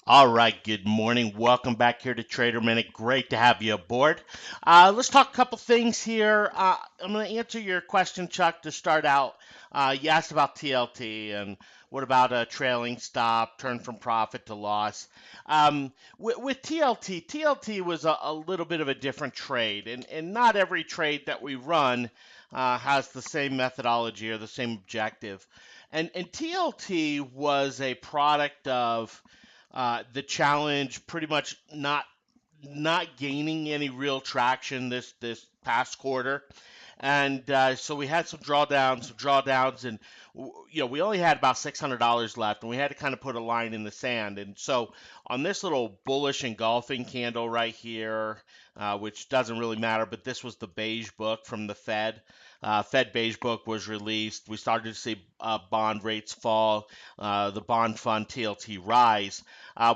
All right, good morning. Welcome back here to Trader Minute. Great to have you aboard. Let's talk a couple things here. I'm going to answer your question, Chuck, to start out. You asked about TLT and what about a trailing stop, turn from profit to loss. With TLT, TLT was a little bit of a different trade, and not every trade that we run has the same methodology or the same objective. And TLT was a product of the challenge pretty much not gaining any real traction this past quarter, and so we had some drawdowns, and we only had about $600 left, and we had to kind of put a line in the sand. And so on this little bullish engulfing candle right here, which doesn't really matter, but this was the beige book from the Fed. Fed beige book was released. We started to see bond rates fall, the bond fund TLT rise.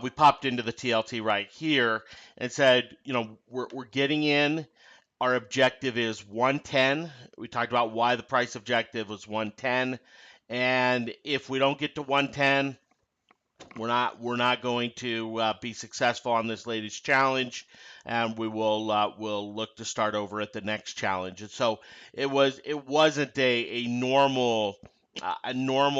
We popped into the TLT right here and said, we're getting in. Our objective is 110. We talked about why the price objective was 110. And if we don't get to 110, we're not going to be successful on this latest challenge, and we'll look to start over at the next challenge. And so it wasn't a normal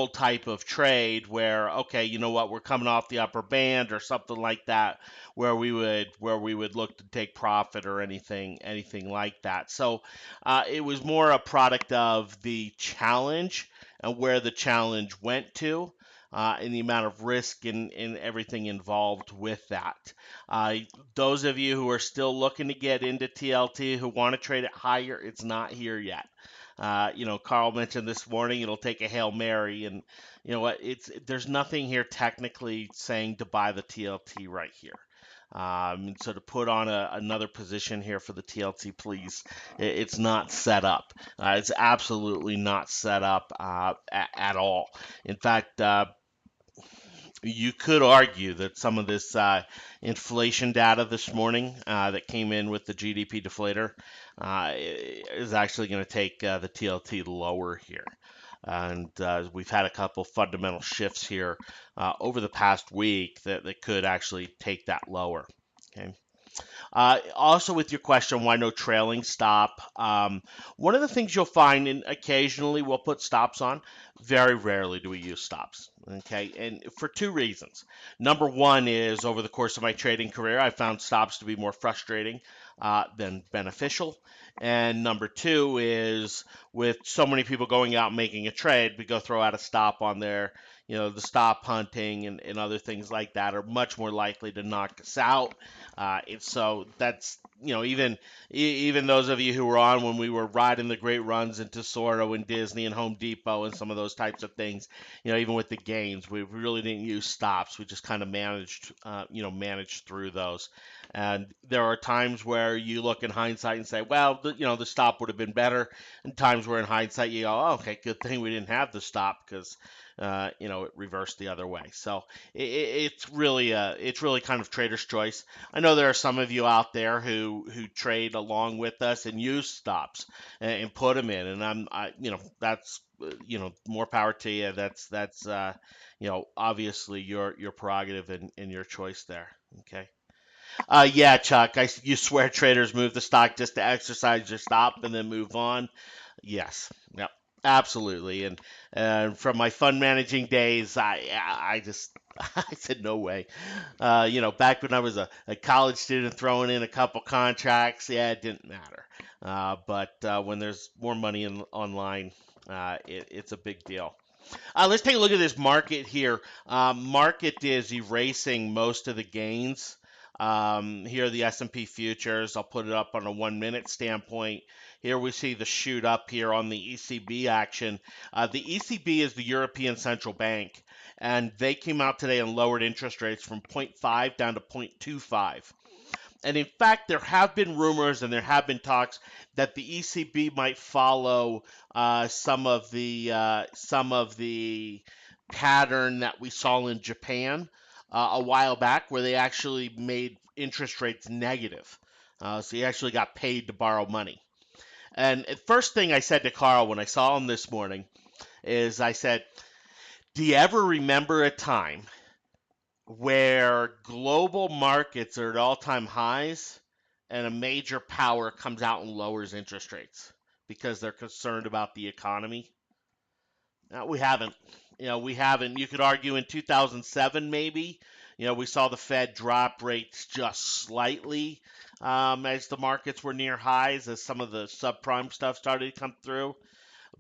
type of trade where, okay, you know what, we're coming off the upper band or something like that, where we would look to take profit or anything like that. So it was more a product of the challenge and where the challenge went to, and the amount of risk and everything involved with that. Uh, those of you who are still looking to get into TLT, who want to trade it higher, it's not here yet. Carl mentioned this morning it'll take a Hail Mary, and you know what? There's nothing here technically saying to buy the TLT right here. So to put on another position here for the TLT, please, it's not set up. It's absolutely not set up at all. In fact, you could argue that some of this inflation data this morning that came in with the GDP deflator is actually going to take the TLT lower here. And we've had a couple fundamental shifts here over the past week that could actually take that lower. Okay. Also, with your question, why no trailing stop? One of the things you'll find, and occasionally we'll put stops on, very rarely do we use stops. Okay, and for two reasons. Number one is over the course of my trading career, I found stops to be more frustrating than beneficial. And number two is with so many people going out and making a trade, we go throw out a stop on there. The stop hunting and other things like that are much more likely to knock us out. So that's even those of you who were on when we were riding the great runs into Tesoro and Disney and Home Depot and some of those types of things. Even with the gains, we really didn't use stops. We just kind of managed through those. And there are times where you look in hindsight and say, well, the stop would have been better. And times where in hindsight you go, oh, okay, good thing we didn't have the stop because it reversed the other way. So it's really kind of trader's choice. I know there are some of you out there who trade along with us and use stops and put them in, and that's more power to you. That's obviously your prerogative and your choice there. Okay. Yeah, Chuck. You swear traders move the stock just to exercise your stop and then move on. Yes. Yep. Absolutely. And from my fund managing days, I just I said no way. Back when I was a college student throwing in a couple contracts, yeah, it didn't matter. But when there's more money online, it's a big deal. Let's take a look at this market here. Market is erasing most of the gains. Here are the S&P futures. I'll put it up on a 1 minute standpoint. Here we see the shoot up here on the ECB action. The ECB is the European Central Bank, and they came out today and lowered interest rates from 0.5 down to 0.25. And in fact, there have been rumors and there have been talks that the ECB might follow some of the pattern that we saw in Japan a while back, where they actually made interest rates negative. So you actually got paid to borrow money. And the first thing I said to Carl when I saw him this morning is I said, "Do you ever remember a time where global markets are at all-time highs and a major power comes out and lowers interest rates because they're concerned about the economy. No, we haven't. We haven't. You could argue in 2007, maybe. We saw the Fed drop rates just slightly as the markets were near highs, as some of the subprime stuff started to come through.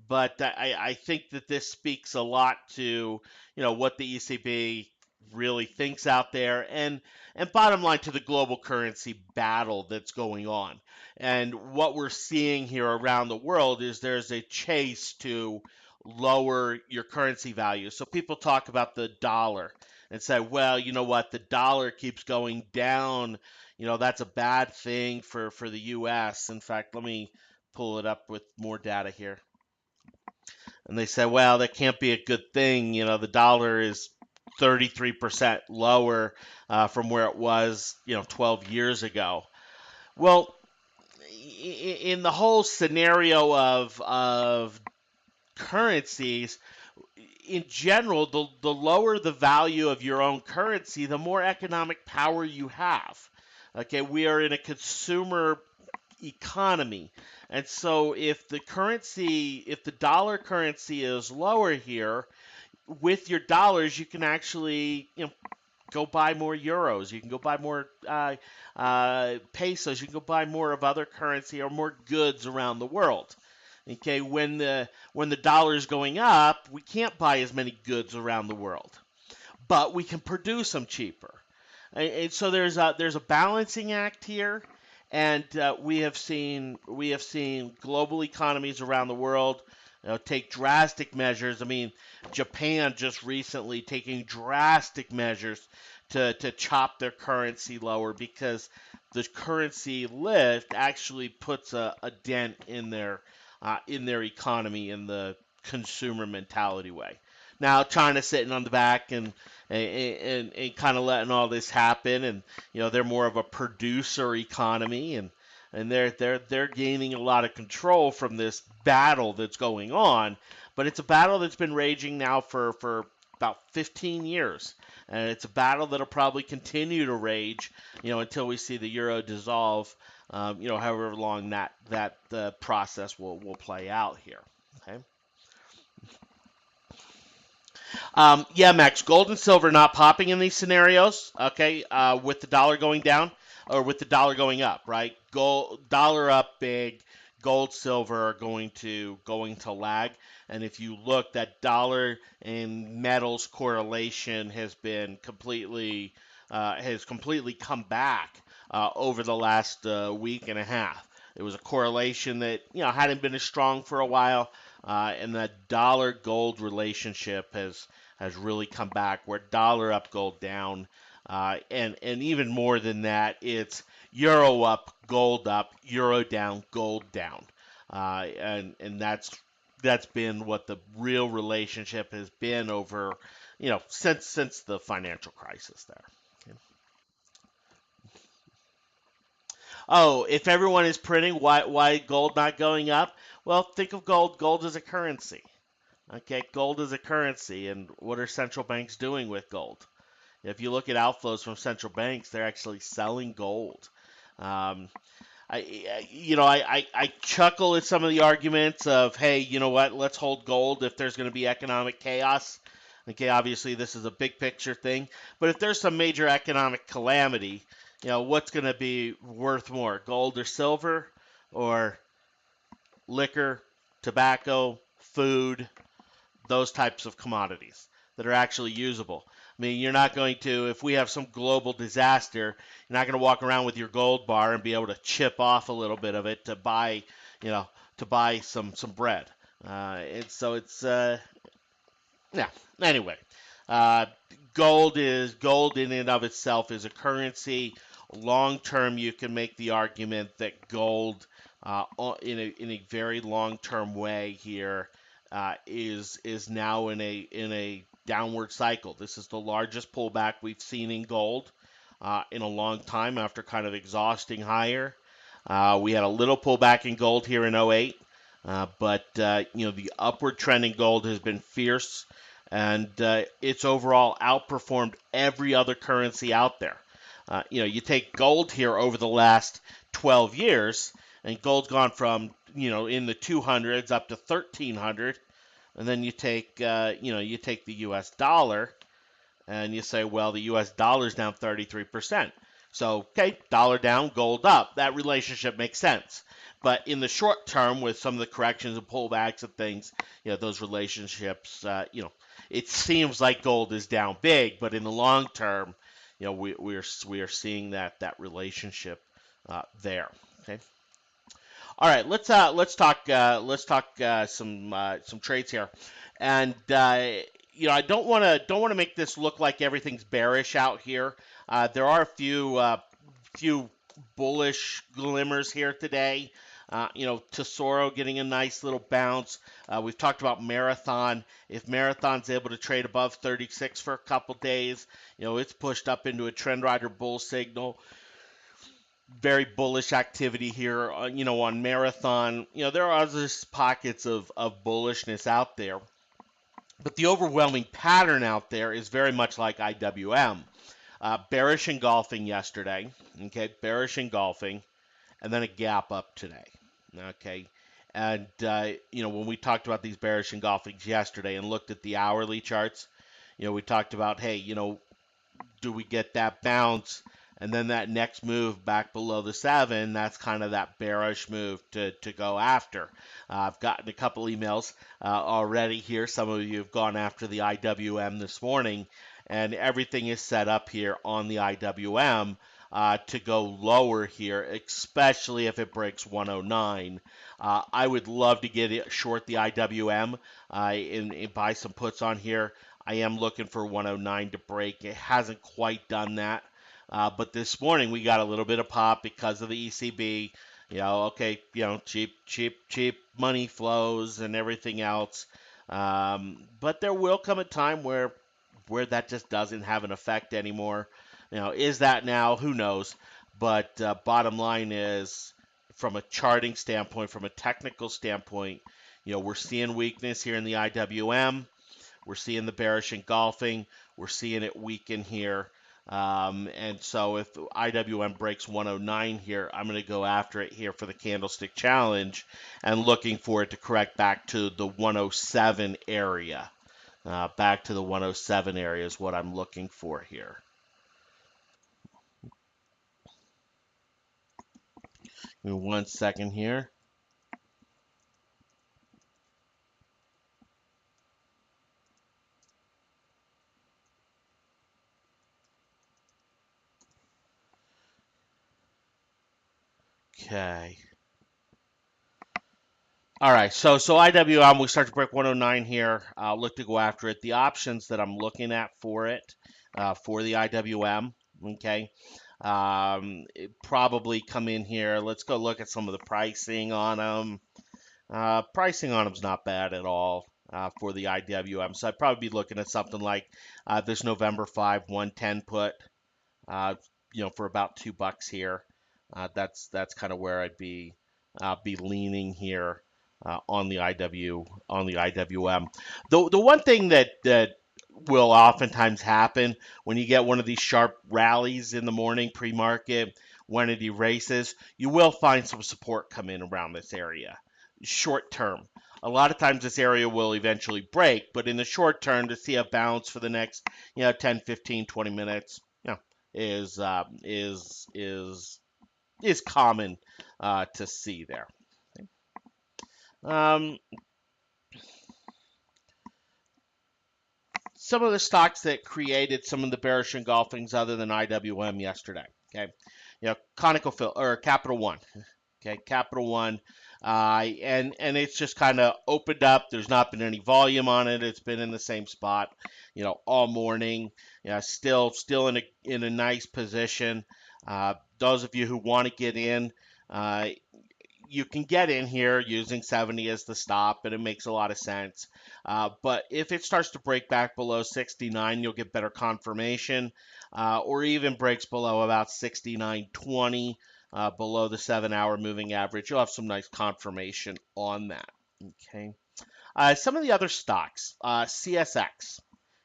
But I think that this speaks a lot to what the ECB really thinks out there, and bottom line to the global currency battle that's going on. And what we're seeing here around the world is there's a chase to lower your currency value. So people talk about the dollar and say, well, you know what, the dollar keeps going down. That's a bad thing for the US. In fact, let me pull it up with more data here. And they said, well, that can't be a good thing. The dollar is 33% lower from where it was, 12 years ago. Well, in the whole scenario of currencies, in general, the lower the value of your own currency, the more economic power you have. Okay, we are in a consumer economy. And so if the dollar currency is lower here, with your dollars, you can actually, go buy more euros. You can go buy more pesos. You can go buy more of other currency or more goods around the world. Okay, when the dollar is going up, we can't buy as many goods around the world, but we can produce them cheaper. And so there's a balancing act here, and we have seen global economies around the world take drastic measures. I mean, Japan just recently taking drastic measures to chop their currency lower because the currency lift actually puts a dent in their economy in the consumer mentality way. Now China's sitting on the back and kind of letting all this happen, and they're more of a producer economy, and they're gaining a lot of control from this battle that's going on. But it's a battle that's been raging now for about 15 years, and it's a battle that'll probably continue to rage, until we see the euro dissolve. However long that process will play out here. Okay. Yeah, Max, gold and silver not popping in these scenarios. Okay, with the dollar going down or with the dollar going up, right? Gold dollar up big, gold silver are going to lag. And if you look, that dollar and metals correlation has completely come back over the last week and a half. It was a correlation that hadn't been as strong for a while, and that dollar gold relationship has really come back. Where dollar up, gold down, and even more than that, it's euro up, gold up, euro down, gold down, and that's been what the real relationship has been over, since the financial crisis there. Oh, if everyone is printing, why gold not going up? Well, think of gold. Gold is a currency. Okay, gold is a currency, and what are central banks doing with gold? If you look at outflows from central banks, they're actually selling gold. Um, I chuckle at some of the arguments of, hey, you know what? Let's hold gold if there's going to be economic chaos. Okay, obviously this is a big picture thing, but if there's some major economic calamity, what's going to be worth more, gold or silver, or liquor, tobacco, food, those types of commodities that are actually usable. I mean, you're not going to, if we have some global disaster, you're not going to walk around with your gold bar and be able to chip off a little bit of it you know, to buy some bread. And so yeah. Anyway, uh, gold in and of itself is a currency. Long term, you can make the argument that gold, in a very long term way here, is now in a downward cycle. This is the largest pullback we've seen in gold in a long time after kind of exhausting higher. We had a little pullback in gold here in '08, but the upward trend in gold has been fierce, and it's overall outperformed every other currency out there. You take gold here over the last 12 years, and gold's gone from in the 200s up to 1300, and then you take the U.S. dollar, and you say, well, the U.S. dollar's down 33%. So, okay, dollar down, gold up. That relationship makes sense. But in the short term, with some of the corrections and pullbacks and things, those relationships, it seems like gold is down big, but in the long term, we are seeing that relationship there. Okay. All right, let's talk some trades here, and I don't want to make this look like everything's bearish out here. There are a few bullish glimmers here today. Tesoro getting a nice little bounce. We've talked about Marathon. If Marathon's able to trade above 36 for a couple days, it's pushed up into a trend rider bull signal. Very bullish activity here, on Marathon. There are other pockets of bullishness out there, but the overwhelming pattern out there is very much like IWM. Bearish engulfing yesterday, okay, bearish engulfing, and then a gap up today, okay. And when we talked about these bearish engulfings yesterday and looked at the hourly charts, we talked about, hey, do we get that bounce and then that next move back below the 7? That's kind of that bearish move to go after. I've gotten a couple emails already here. Some of you have gone after the IWM this morning, and everything is set up here on the IWM to go lower here, especially if it breaks 109. I would love to get it short the IWM and buy some puts on here. I am looking for 109 to break. It hasn't quite done that. But this morning we got a little bit of pop because of the ECB. Okay, cheap money flows and everything else. But there will come a time where that just doesn't have an effect anymore. Is that now? Who knows? But bottom line is, from a charting standpoint, from a technical standpoint, we're seeing weakness here in the IWM. We're seeing the bearish engulfing. We're seeing it weaken here. And so if IWM breaks 109 here, I'm going to go after it here for the candlestick challenge and looking for it to correct back to the 107 area. Back to the 107 area is what I'm looking for here. Give me 1 second here. Okay. All right, so IWM, we start to break 109 here. I'll look to go after it. The options that I'm looking at for it, for the IWM, okay, probably come in here. Let's go look at some of the pricing on them. Pricing on them's not bad at all for the IWM. So I'd probably be looking at something like this November 5 110 put, for about $2 here. That's kind of where I'd be leaning here on the IWM. The one thing that will oftentimes happen when you get one of these sharp rallies in the morning pre-market, when it erases, you will find some support come in around this area. Short term, a lot of times this area will eventually break, but in the short term, to see a bounce for the next 10, 15, 20 minutes, is common to see there. Some of the stocks that created some of the bearish engulfings other than IWM yesterday. Okay, ConocoPhillips or Capital One. Okay, Capital One, and it's just kind of opened up. There's not been any volume on it. It's been in the same spot, all morning. Still in a nice position. Those of you who want to get in, you can get in here using 70 as the stop, and it makes a lot of sense. But if it starts to break back below 69, you'll get better confirmation, or even breaks below about 69.20, below the 7-hour moving average. You'll have some nice confirmation on that. Okay. Some of the other stocks, CSX.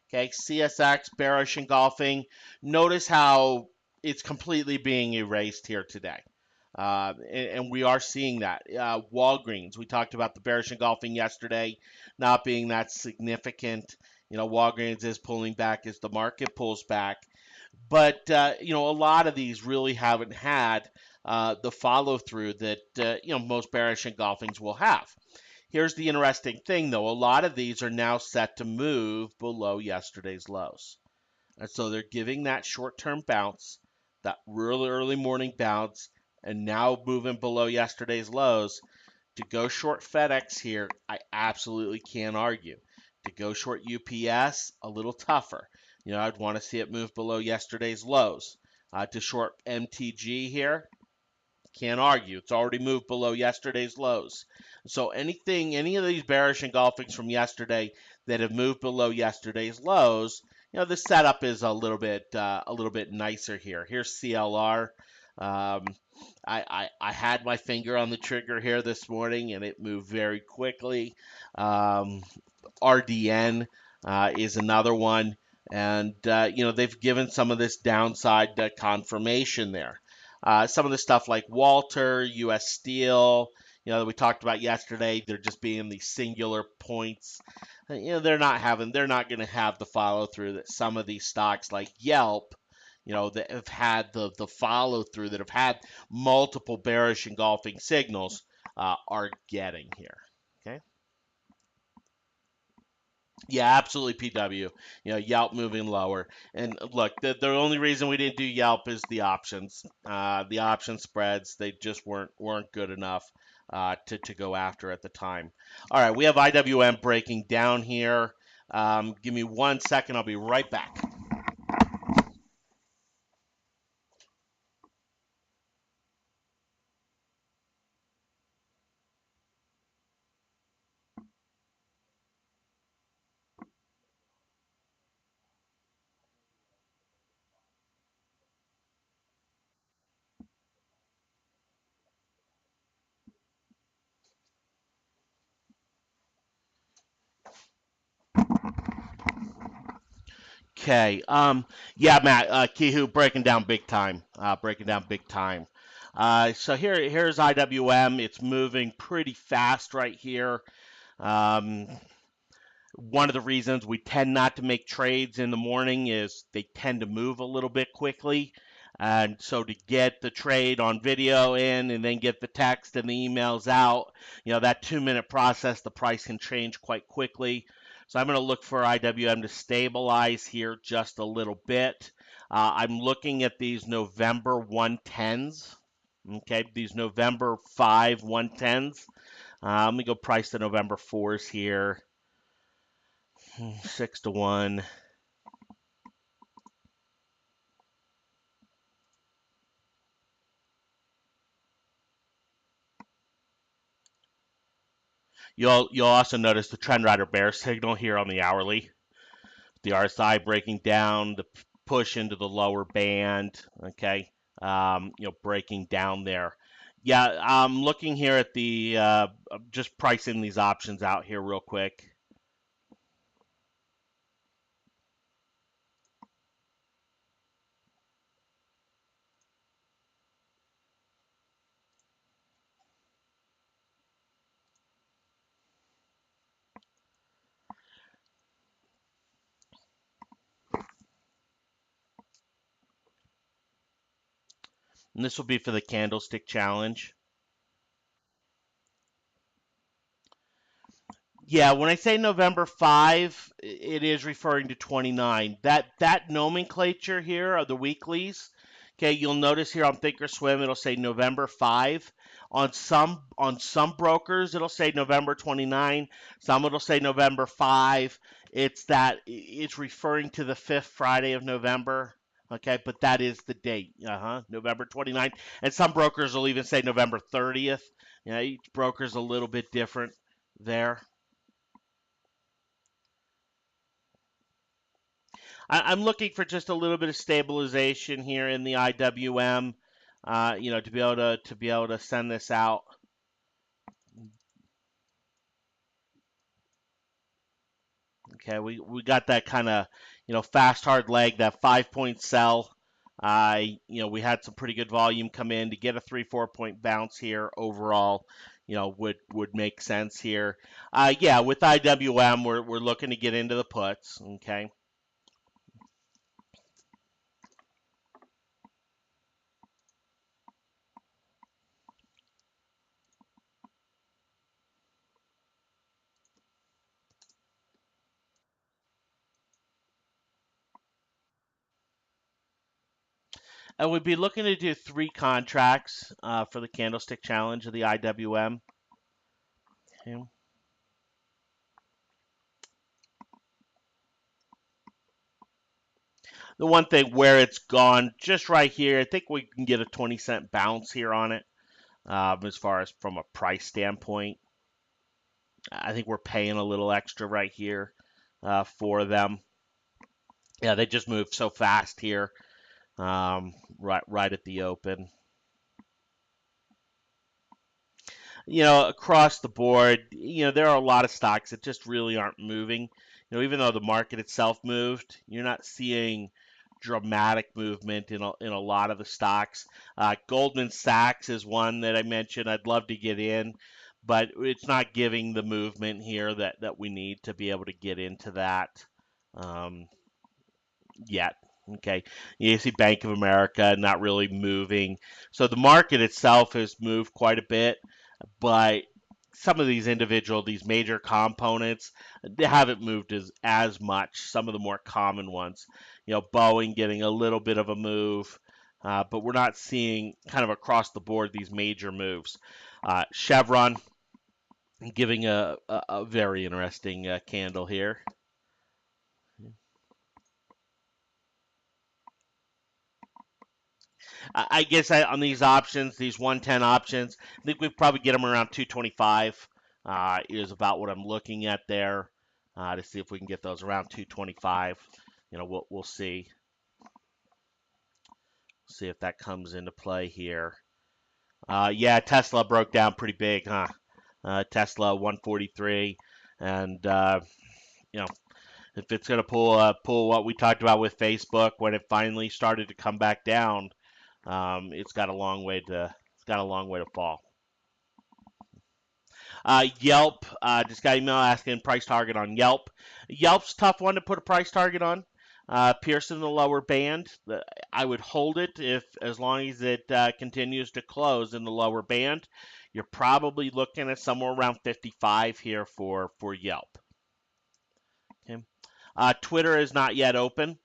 Okay, CSX, bearish engulfing. Notice how it's completely being erased here today. And we are seeing that. Walgreens, we talked about the bearish engulfing yesterday not being that significant. Walgreens is pulling back as the market pulls back. But, a lot of these really haven't had the follow through that, most bearish engulfings will have. Here's the interesting thing, though. A lot of these are now set to move below yesterday's lows. And so they're giving that short-term bounce, that really early morning bounce, and now moving below yesterday's lows. To go short FedEx here, I absolutely can't argue. To go short UPS, a little tougher. I'd want to see it move below yesterday's lows. To short MTG here, can't argue. It's already moved below yesterday's lows. So any of these bearish engulfings from yesterday that have moved below yesterday's lows, the setup is a little bit nicer here. Here's CLR. Um, I had my finger on the trigger here this morning and it moved very quickly. RDN is another one, and they've given some of this downside confirmation there. Some of the stuff like Walter, U.S. Steel, that we talked about yesterday, they're just being these singular points. They're not going to have the follow through that some of these stocks like Yelp, that have had the follow through, that have had multiple bearish engulfing signals, are getting here. Okay. Yeah, absolutely, PW. Yelp moving lower. And look, the only reason we didn't do Yelp is the options. The option spreads, they just weren't good enough to go after at the time. All right, we have IWM breaking down here. Give me 1 second. I'll be right back. Okay. Yeah, Matt, Kihu breaking down big time. Breaking down big time. So here's IWM. It's moving pretty fast right here. Um, One of the reasons we tend not to make trades in the morning is they tend to move a little bit quickly. And so to get the trade on video in and then get the text and the emails out, that 2-minute process, the price can change quite quickly. So I'm going to look for IWM to stabilize here just a little bit. I'm looking at these November 110s. Okay, these November 5 110s. Let me go price the November 4s here. 6 to 1. You'll also notice the trend rider bear signal here on the hourly. The RSI breaking down, the push into the lower band. Okay, breaking down there. Yeah, I'm looking here at the just pricing these options out here real quick. And this will be for the candlestick challenge. Yeah, when I say November 5, it is referring to 29. That nomenclature here of the weeklies, okay, you'll notice here on Thinkorswim it'll say November 5. On some brokers it'll say November 29. Some it'll say November 5. It's referring to the 5th Friday of November. Okay, but that is the date. November 29th. And some brokers will even say November 30th. Each broker's a little bit different there. I'm looking for just a little bit of stabilization here in the IWM, to be able to send this out. Okay, we got that kind of, fast hard leg, that 5 point sell. We had some pretty good volume come in to get a 3 4 point bounce here overall. Would make sense here. Yeah, with IWM, we're looking to get into the puts. Okay. And we'd be looking to do 3 contracts for the candlestick challenge of the IWM. Okay. The one thing where it's gone just right here, I think we can get a 20-cent bounce here on it. As far as from a price standpoint, I think we're paying a little extra right here for them. Yeah, they just moved so fast here, right at the open. Across the board, there are a lot of stocks that just really aren't moving. Even though the market itself moved, you're not seeing dramatic movement in a lot of the stocks. Goldman Sachs is one that I mentioned. I'd love to get in, but it's not giving the movement here that we need to be able to get into that um, yet. Okay, you see Bank of America not really moving. So the market itself has moved quite a bit, but some of these major components, they haven't moved as much. Some of the more common ones, Boeing getting a little bit of a move, but we're not seeing kind of across the board these major moves. Chevron giving a very interesting candle here. I guess on these options, these 110 options, I think we probably get them around 225. Is about what I'm looking at there to see if we can get those around 225. We'll see if that comes into play here. Yeah, Tesla broke down pretty big, huh? Tesla 143, and you know if it's gonna pull what we talked about with Facebook when it finally started to come back down, it's got a long way to fall. Yelp, just got an email asking price target on Yelp. Yelp's a tough one to put a price target on. Piercing the lower band, I would hold it if as long as it continues to close in the lower band. You're probably looking at somewhere around 55 here for Yelp. Okay. Twitter is not yet open.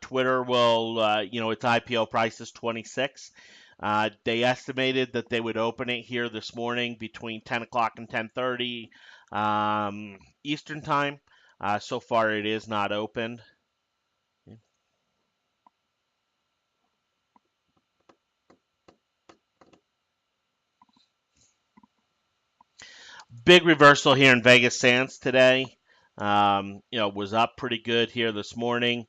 Twitter will, its IPO price is 26. They estimated that they would open it here this morning between 10 o'clock and 10:30 Eastern time. So far, it is not open. Big reversal here in Vegas Sands today. Was up pretty good here this morning,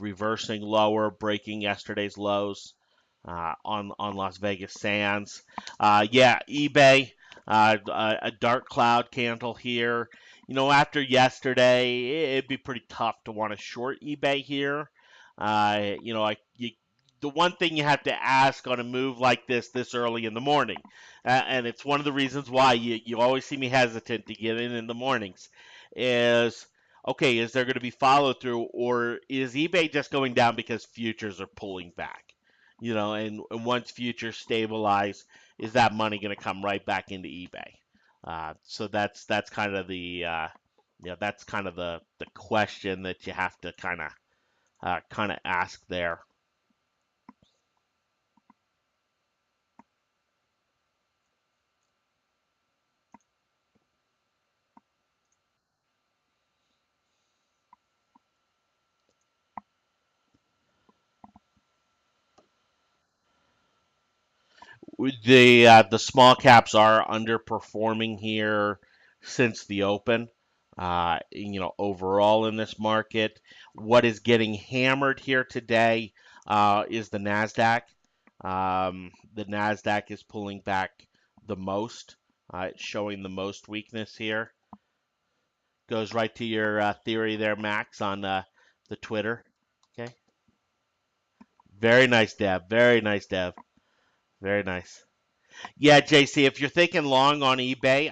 reversing lower, breaking yesterday's lows on Las Vegas Sands. Yeah, eBay, a dark cloud candle here. After yesterday, it'd be pretty tough to want to short eBay here. The one thing you have to ask on a move like this early in the morning, and it's one of the reasons why you always see me hesitant to get in the mornings, is okay, is there going to be follow through, or is eBay just going down because futures are pulling back? And once futures stabilize, is that money going to come right back into eBay? So that's kind of the question that you have to kind of ask there. The small caps are underperforming here since the open. Overall in this market, what is getting hammered here today is the Nasdaq. The Nasdaq is pulling back the most. It's showing the most weakness here. Goes right to your theory there, Max, on the Twitter. Okay. Very nice, Deb. Very nice, Deb. Very nice. Yeah, JC, if you're thinking long on eBay,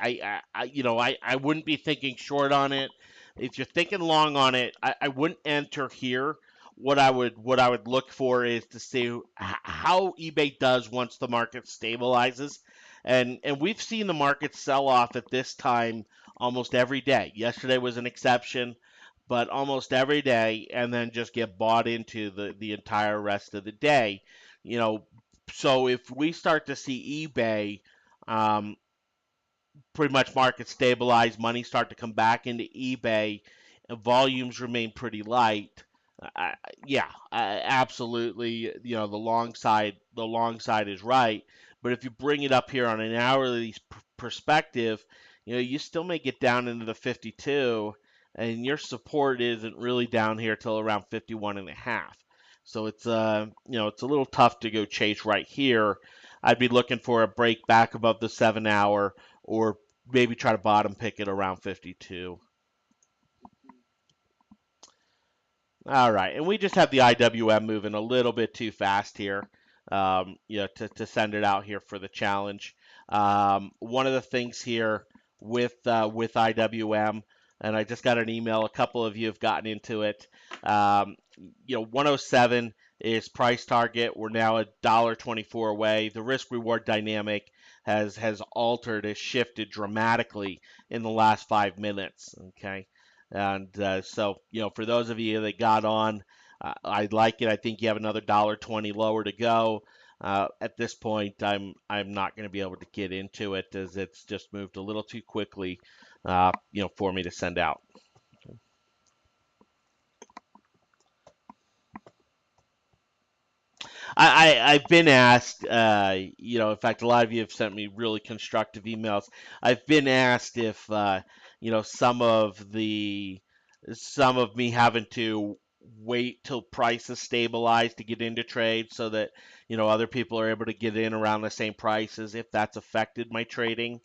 I wouldn't be thinking short on it. If you're thinking long on it, I wouldn't enter here. What I would look for is to see how eBay does once the market stabilizes, and we've seen the market sell off at this time almost every day. Yesterday was an exception, but almost every day, and then just get bought into the entire rest of the day. You know, so if we start to see eBay um, pretty much market stabilize, money start to come back into eBay, and volumes remain pretty light. I, yeah, absolutely. You know, the long side is right. But if you bring it up here on an hourly perspective, you still may get down into the 52, and your support isn't really down here till around 51 and a half. So it's a little tough to go chase right here. I'd be looking for a break back above the 7 hour, or maybe try to bottom pick it around 52. All right, and we just have the IWM moving a little bit too fast here, to send it out here for the challenge. One of the things here with IWM, and I just got an email. A couple of you have gotten into it. 107 is price target. We're now $1.24 away. The risk reward dynamic has altered, has shifted dramatically in the last 5 minutes. Okay. And for those of you that got on, I like it. I think you have another $1.20 lower to go. At this point, I'm not going to be able to get into it as it's just moved a little too quickly, for me to send out. I've been asked, in fact, a lot of you have sent me really constructive emails. I've been asked if, some of me having to wait till prices stabilize to get into trade so that, other people are able to get in around the same prices, if that's affected my trading.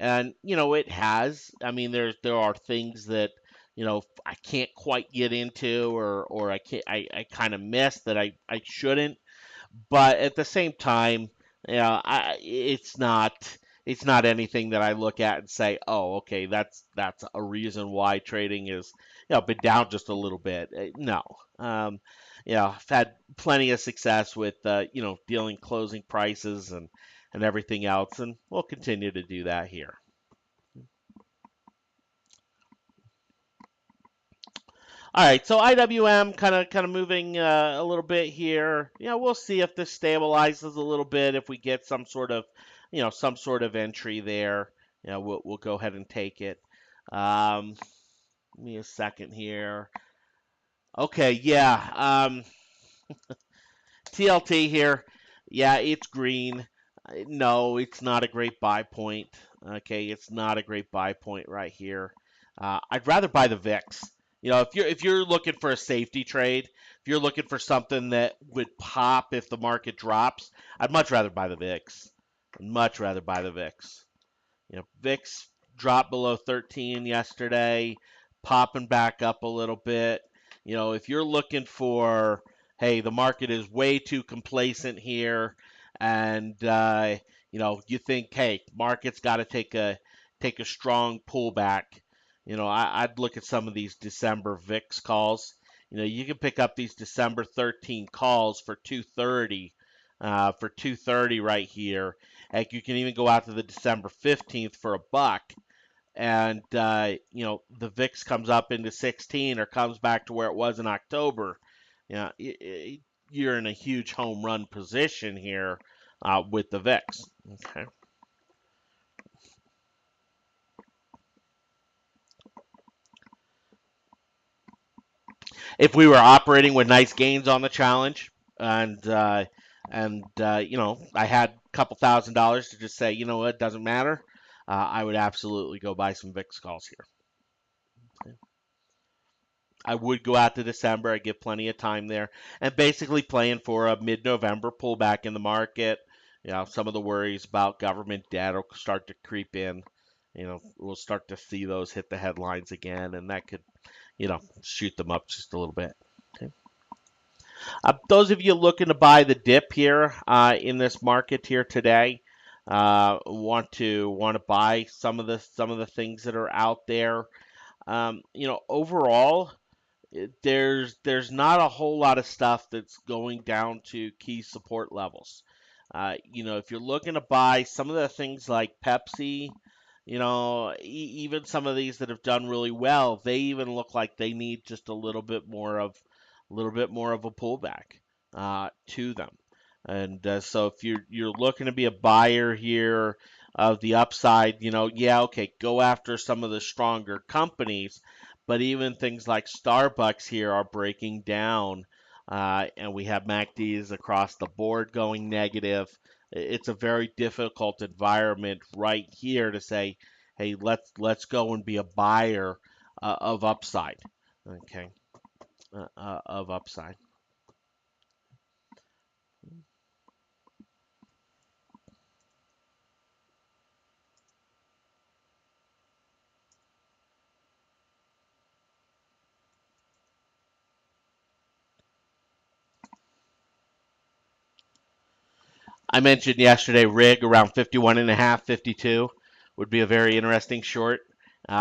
And, it has. I mean, there are things that, I can't quite get into, or I kind of miss that I shouldn't. But at the same time, it's not anything that I look at and say, oh, okay, that's a reason why trading is been down just a little bit. No, um, I've had plenty of success with dealing closing prices and everything else, and we'll continue to do that here. All right, so IWM kind of moving a little bit here. We'll see if this stabilizes a little bit. If we get some sort of entry there, we'll go ahead and take it. Give me a second here. Okay, yeah. TLT here. Yeah, it's green. No, it's not a great buy point. Okay, it's not a great buy point right here. I'd rather buy the VIX. If you're looking for a safety trade, if you're looking for something that would pop if the market drops, I'd much rather buy the VIX. I'd much rather buy the VIX. VIX dropped below 13 yesterday, popping back up a little bit. If you're looking for, hey, the market is way too complacent here, and you think, hey, market's got to take a strong pullback. I'd look at some of these December VIX calls. You can pick up these December 13 calls for 230 right here. Heck, you can even go out to the December 15th for a buck, and the VIX comes up into 16 or comes back to where it was in October. You're in a huge home run position here with the VIX. Okay. If we were operating with nice gains on the challenge, and I had a couple $1,000 to just say, it doesn't matter, I would absolutely go buy some VIX calls here. Okay. I would go out to December. I give plenty of time there, and basically playing for a mid-November pullback in the market. Some of the worries about government debt will start to creep in. we'll start to see those hit the headlines again, and that could, shoot them up just a little bit. Okay. Those of you looking to buy the dip here in this market here today, want to buy some of the things that are out there. Overall, there's not a whole lot of stuff that's going down to key support levels. If you're looking to buy some of the things like Pepsi, even some of these that have done really well, they even look like they need just a little bit more of a pullback to them. And so if you're looking to be a buyer here of the upside, yeah, okay, go after some of the stronger companies, but even things like Starbucks here are breaking down, and we have MACDs across the board going negative. It's a very difficult environment right here to say, hey, let's go and be a buyer of upside. Okay, of upside. I mentioned yesterday rig around 51 and a half, 52 would be a very interesting short.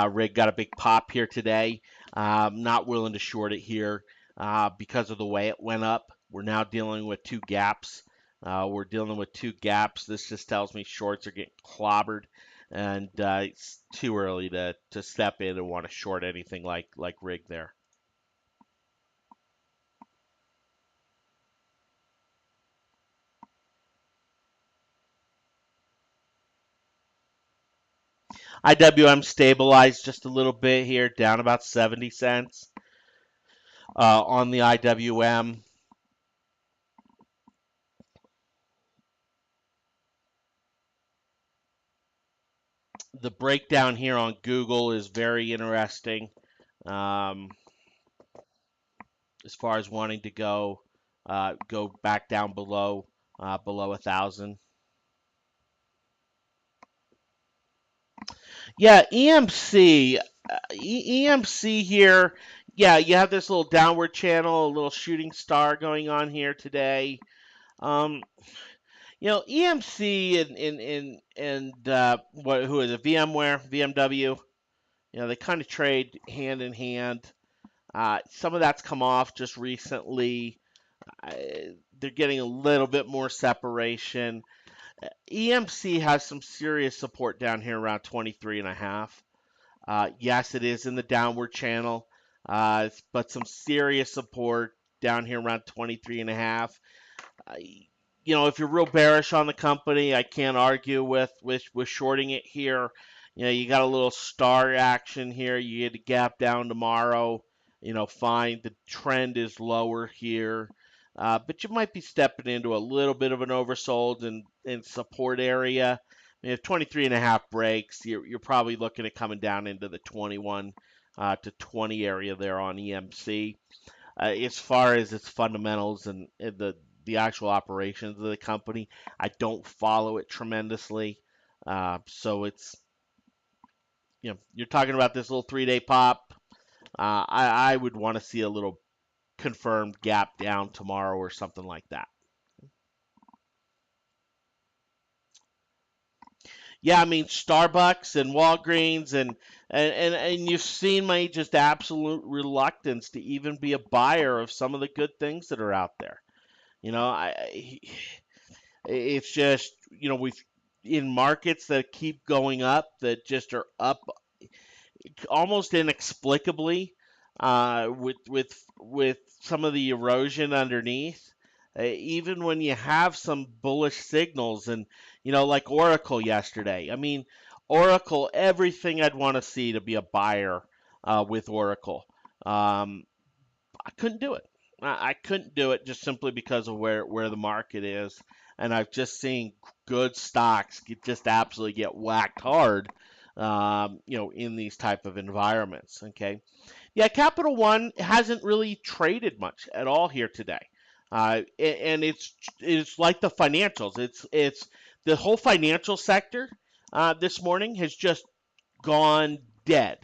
Rig got a big pop here today. Not willing to short it here because of the way it went up. We're now dealing with two gaps. This just tells me shorts are getting clobbered, and it's too early to step in and want to short anything like rig there. IWM stabilized just a little bit here, down about 70 cents on the IWM. The breakdown here on Google is very interesting um, as far as wanting to go back down below 1,000. Yeah, EMC here. Yeah, you have this little downward channel, a little shooting star going on here today. Um, EMC and who is it? VMware, VMW. They kind of trade hand in hand. Some of that's come off just recently. They're getting a little bit more separation. EMC has some serious support down here around 23 and a half. Yes, it is in the downward channel, but some serious support down here around 23 and a half. Uh, if you're real bearish on the company, I can't argue with shorting it here. You got a little star action here. You get a gap down tomorrow. Fine. The trend is lower here, but you might be stepping into a little bit of an oversold in support area. If 23 and a half breaks, you're probably looking at coming down into the 21 to 20 area there on EMC. As far as its fundamentals and the actual operations of the company, I don't follow it tremendously. So it's you're talking about this little 3-day pop. I would want to see a little confirmed gap down tomorrow or something like that. Yeah, I mean Starbucks and Walgreens and you've seen my just absolute reluctance to even be a buyer of some of the good things that are out there. It's just we've in markets that keep going up that just are up almost inexplicably with some of the erosion underneath. Even when you have some bullish signals, and like Oracle yesterday. I mean, Oracle, everything I'd want to see to be a buyer with Oracle. Um, I couldn't do it. I couldn't do it just simply because of where the market is, and I've just seen good stocks just absolutely get whacked hard, in these type of environments. Okay, yeah, Capital One hasn't really traded much at all here today, and it's like the financials. It's the whole financial sector this morning has just gone dead.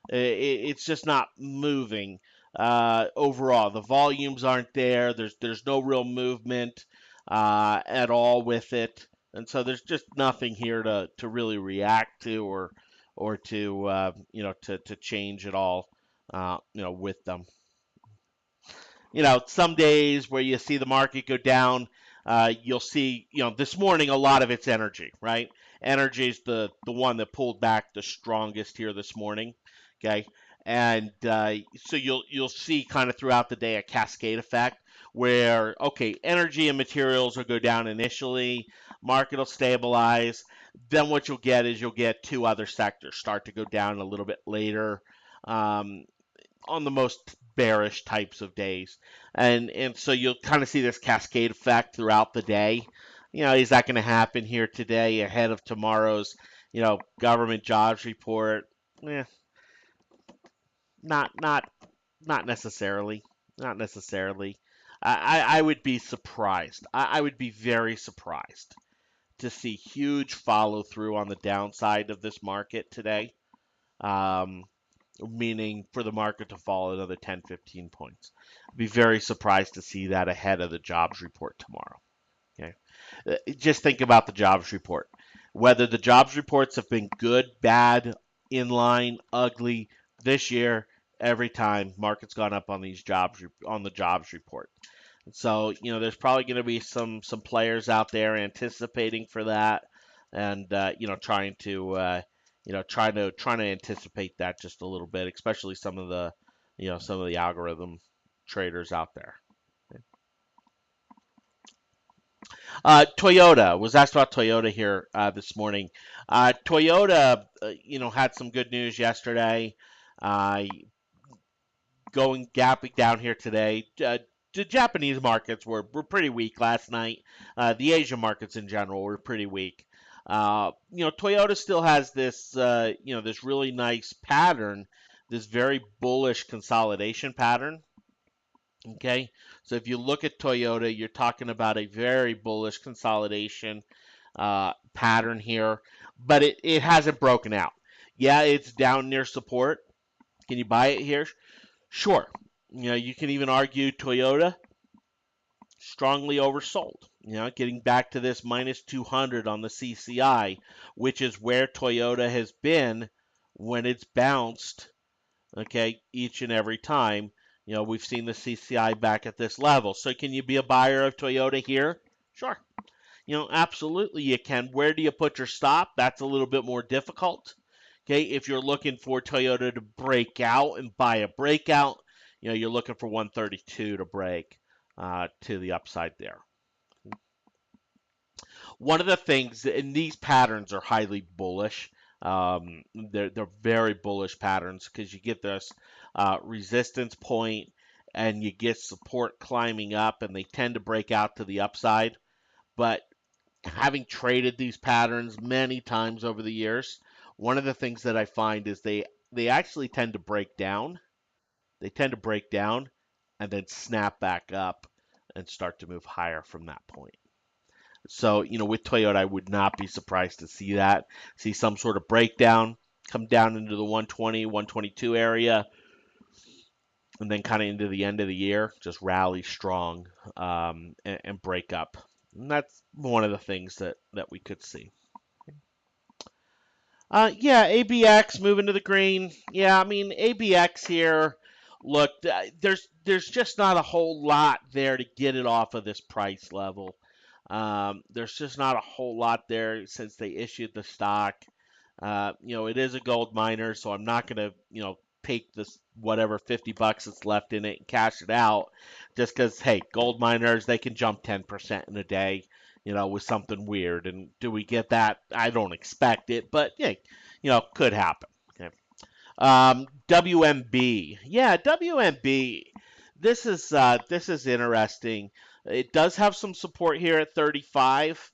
It's just not moving overall. The volumes aren't there. There's no real movement at all with it, and so there's just nothing here to really react to or to to change at all with them. Some days where you see the market go down, you'll see, this morning a lot of it's energy, right? Energy is the one that pulled back the strongest here this morning, okay? And so you'll see kind of throughout the day a cascade effect where, okay, energy and materials will go down initially, market will stabilize. Then what you'll get is you'll get two other sectors start to go down a little bit later. Um, on the most bearish types of days. And so you'll kind of see this cascade effect throughout the day. Is that going to happen here today ahead of tomorrow's, government jobs report? Eh, not not not necessarily. Not necessarily. I would be surprised. I would be very surprised to see huge follow through on the downside of this market today. Um, Meaning for the market to fall another 10, 15 points. I'd be very surprised to see that ahead of the jobs report tomorrow. Okay. Just think about the jobs report. Whether the jobs reports have been good, bad, in line, ugly this year, every time market's gone up on these jobs on the jobs report. So, there's probably going to be some players out there anticipating for that, and trying to anticipate that just a little bit, especially some of the algorithm traders out there. Toyota was asked about Toyota here this morning. Toyota, had some good news yesterday. Uh, Going gapping down here today. The Japanese markets were pretty weak last night. The Asian markets in general were pretty weak. Toyota still has this, this really nice pattern, this very bullish consolidation pattern. Okay, so if you look at Toyota, you're talking about a very bullish consolidation pattern here, but it hasn't broken out. Yeah, it's down near support. Can you buy it here? Sure. You can even argue Toyota strongly oversold. Getting back to this minus 200 on the CCI, which is where Toyota has been when it's bounced, okay, each and every time. We've seen the CCI back at this level. So can you be a buyer of Toyota here? Sure. Absolutely you can. Where do you put your stop? That's a little bit more difficult. Okay, if you're looking for Toyota to break out and buy a breakout, you're looking for 132 to break to the upside there. One of the things, and these patterns are highly bullish. They're very bullish patterns because you get this resistance point and you get support climbing up, and they tend to break out to the upside. But having traded these patterns many times over the years, one of the things that I find is they actually tend to break down. They tend to break down and then snap back up and start to move higher from that point. So, with Toyota, I would not be surprised to see that, see some sort of breakdown, come down into the 120, 122 area, and then kind of into the end of the year, just rally strong and break up. And that's one of the things that we could see. Yeah, ABX moving to the green. Yeah, I mean ABX here. Look, there's just not a whole lot there to get it off of this price level. There's just not a whole lot there since they issued the stock. It is a gold miner, so I'm not gonna, take this whatever $50 that's left in it and cash it out, just because hey, gold miners they can jump 10% in a day, with something weird. And do we get that? I don't expect it, but yeah, could happen. Okay. WMB, yeah, WMB. This is interesting. It does have some support here at 35.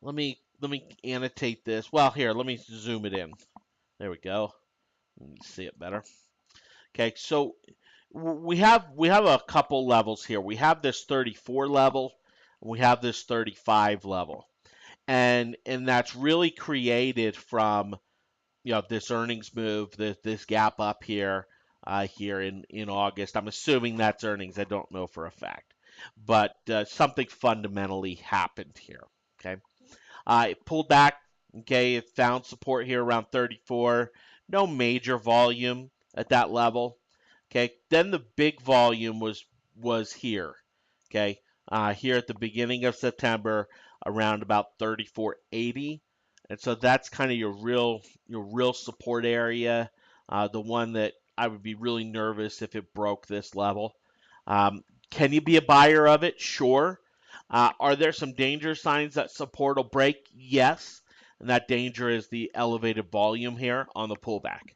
Let me annotate this. Well, here, let me zoom it in. There we go. Let me see it better. Okay, so we have a couple levels here. We have this 34 level, we have this 35 level. And that's really created from this earnings move, this gap up here, here in August. I'm assuming that's earnings. I don't know for a fact, but something fundamentally happened here. Okay, it pulled back. Okay, it found support here around 34. No major volume at that level. Okay, then the big volume was here. Okay, here at the beginning of September, around about 34.80, and so that's kind of your real support area. The one that I would be really nervous if it broke this level. Um, can you be a buyer of it? Sure. Are there some danger signs that support will break? Yes. And that danger is the elevated volume here on the pullback.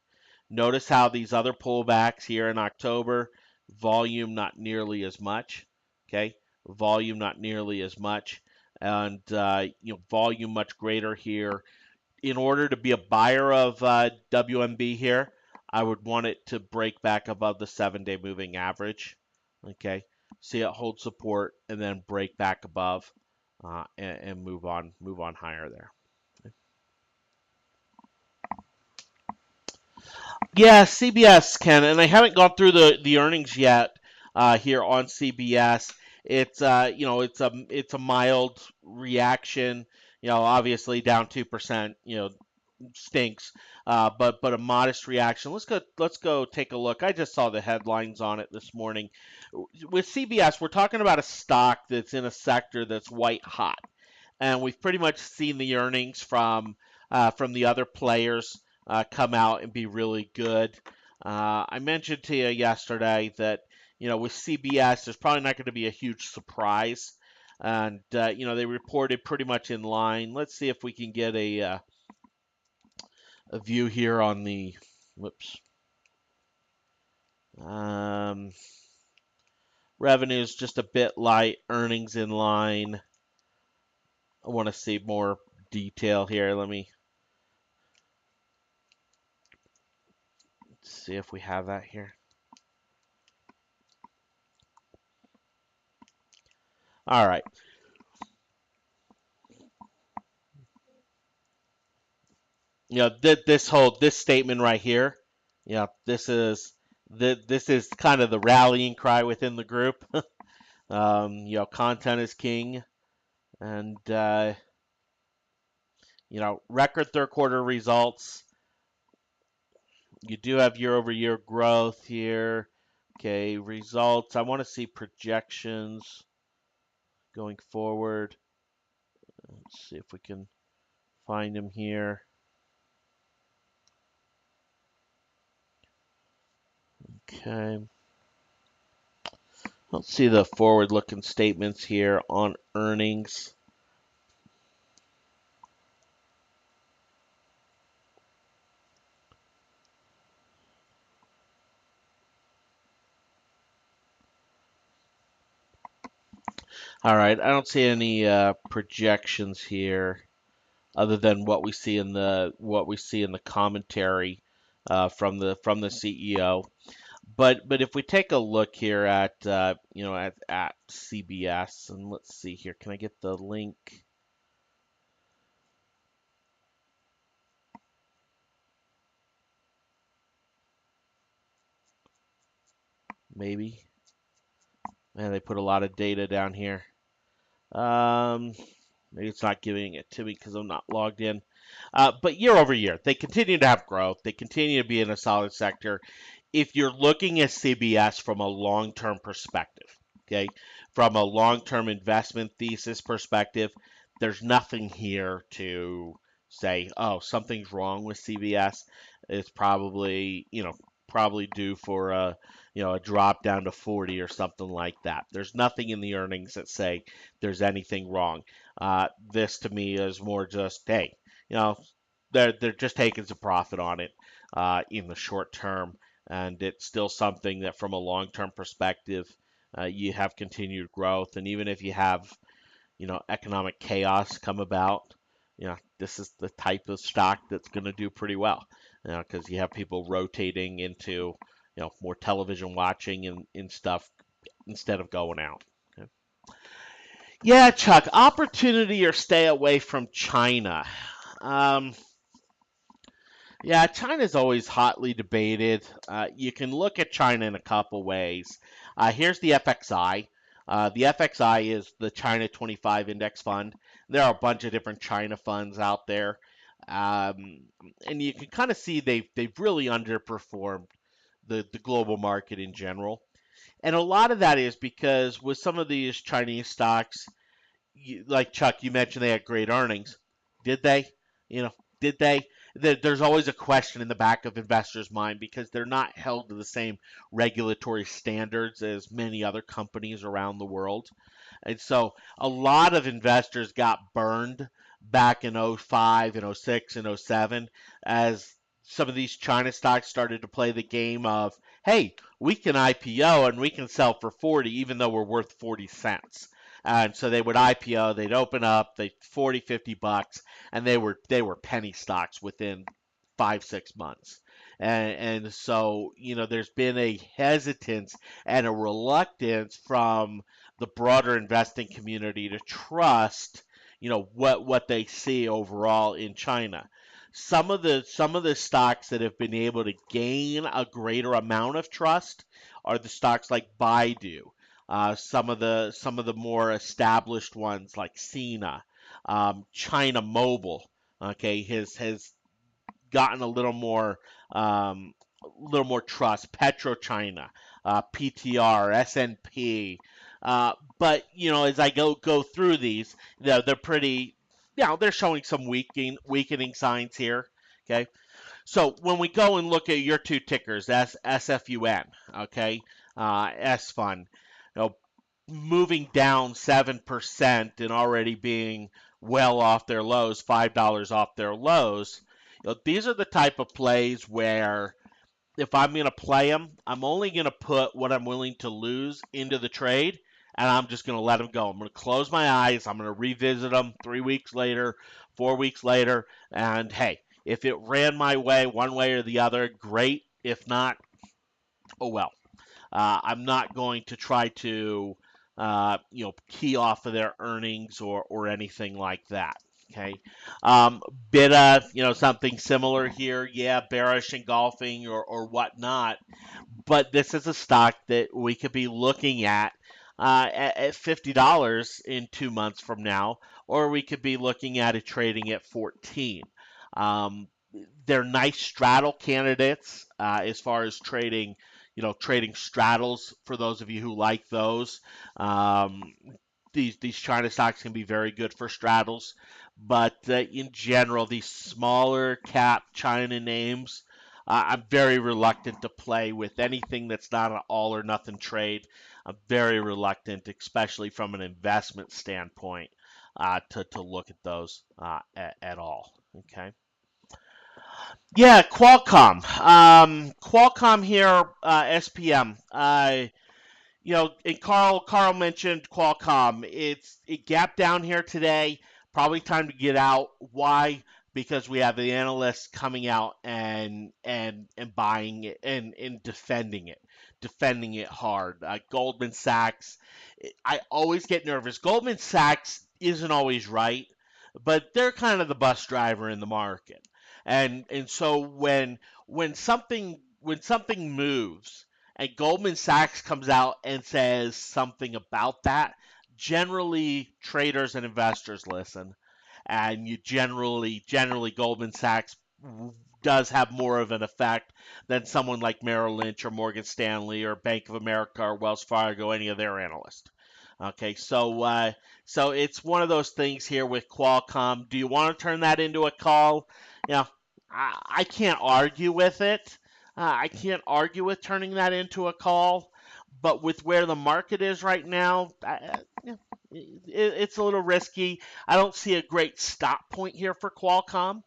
Notice how these other pullbacks here in October, volume not nearly as much. Okay, volume not nearly as much, and volume much greater here. In order to be a buyer of WMB here, I would want it to break back above the 7-day moving average. Okay, see it hold support and then break back above, and move on higher there. Yeah, CBS, Ken, and I haven't gone through the earnings yet here on CBS. It's it's a mild reaction. Obviously down 2%. Stinks, but a modest reaction. Let's go take a look. I just saw the headlines on it this morning. With CBS, we're talking about a stock that's in a sector that's white hot, and we've pretty much seen the earnings from the other players come out and be really good. I mentioned to you yesterday that with CBS, there's probably not going to be a huge surprise, and they reported pretty much in line. Let's see if we can get a view here on the whoops. Revenues just a bit light, earnings in line. I want to see more detail here. Let me see if we have that here. All right. This statement right here. This is kind of the rallying cry within the group. Content is king, and record third quarter results. You do have year-over-year growth here. Okay, results. I want to see projections going forward. Let's see if we can find them here. Okay. Let's see the forward-looking statements here on earnings. All right, I don't see any projections here, other than what we see in the commentary from the CEO. But if we take a look here at CBS, and let's see here, can I get the link? Maybe. Man, they put a lot of data down here. Maybe it's not giving it to me because I'm not logged in. But year over year, they continue to have growth. They continue to be in a solid sector. If you're looking at CBS from a long-term perspective, okay, from a long-term investment thesis perspective, there's nothing here to say, oh, something's wrong with CBS. It's probably due for a drop down to 40 or something like that. There's nothing in the earnings that say there's anything wrong. This to me is more just, hey, you know, they're just taking some profit on it in the short term, and it's still something that from a long-term perspective, you have continued growth, and even if you have economic chaos come about, this is the type of stock that's going to do pretty well, because you have people rotating into more television watching and stuff instead of going out. Okay. Yeah, Chuck, opportunity or stay away from China. Um, Yeah, China's always hotly debated. You can look at China in a couple ways. Here's the FXI. The FXI is the China 25 Index Fund. There are a bunch of different China funds out there, um, and you can kind of see they've really underperformed the global market in general. And a lot of that is because with some of these Chinese stocks, like Chuck, you mentioned they had great earnings. Did they? You know, did they? There's always a question in the back of investors' mind because they're not held to the same regulatory standards as many other companies around the world. And so a lot of investors got burned back in '05 and '06 and '07 as some of these China stocks started to play the game of, hey, we can IPO and we can sell for 40 even though we're worth 40 cents. And so they would IPO, they'd open up, they 40, $50, and they were penny stocks within 5, 6 months. And so, there's been a hesitance and a reluctance from the broader investing community to trust, what they see overall in China. Some of the stocks that have been able to gain a greater amount of trust are the stocks like Baidu, some of the more established ones like Sina, China Mobile. Okay, has gotten a little more trust. PetroChina, PTR, SNP. But as I go through these, they're pretty. They're showing some weakening signs here. Okay, so when we go and look at your two tickers, that's SFUN. Okay, S Fund. You know, moving down 7% and already being well off their lows, $5 off their lows. These are the type of plays where if I'm going to play them, I'm only going to put what I'm willing to lose into the trade, and I'm just going to let them go. I'm going to close my eyes. I'm going to revisit them 3 weeks later, 4 weeks later, and hey, if it ran my way one way or the other, great. If not, oh well. I'm not going to try to, key off of their earnings or anything like that. Okay. Beta, something similar here. Yeah, bearish engulfing or whatnot. But this is a stock that we could be looking at $50 in 2 months from now, or we could be looking at it trading at 14. Um, they're nice straddle candidates as far as trading straddles for those of you who like those. Um, these China stocks can be very good for straddles, but in general, these smaller cap China names, I'm very reluctant to play with anything that's not an all or nothing trade. I'm very reluctant, especially from an investment standpoint, to look at those at all. Okay. Yeah, Qualcomm. Qualcomm here, SPM. And Carl mentioned Qualcomm. It gapped down here today. Probably time to get out. Why? Because we have the analysts coming out and buying it and defending it hard. Goldman Sachs. I always get nervous. Goldman Sachs isn't always right, but they're kind of the bus driver in the market. And so when something moves and Goldman Sachs comes out and says something about that, generally traders and investors listen, and you generally Goldman Sachs does have more of an effect than someone like Merrill Lynch or Morgan Stanley or Bank of America or Wells Fargo, any of their analysts. Okay, so it's one of those things here with Qualcomm. Do you want to turn that into a call? You know, I can't argue with it. I can't argue with turning that into a call, but with where the market is right now, it's a little risky. I don't see a great stop point here for Qualcomm,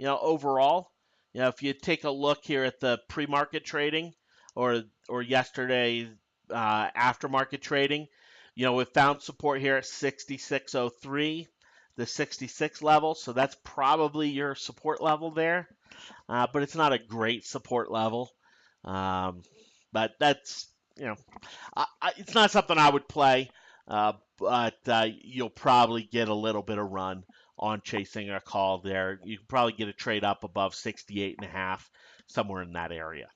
overall. If you take a look here at the pre-market trading or yesterday aftermarket trading, we found support here at 6603, the 66 level, so that's probably your support level there. But it's not a great support level. Um, but that's, you know, it's not something I would play, but you'll probably get a little bit of run on chasing a call there. You can probably get a trade up above 68.5, somewhere in that area.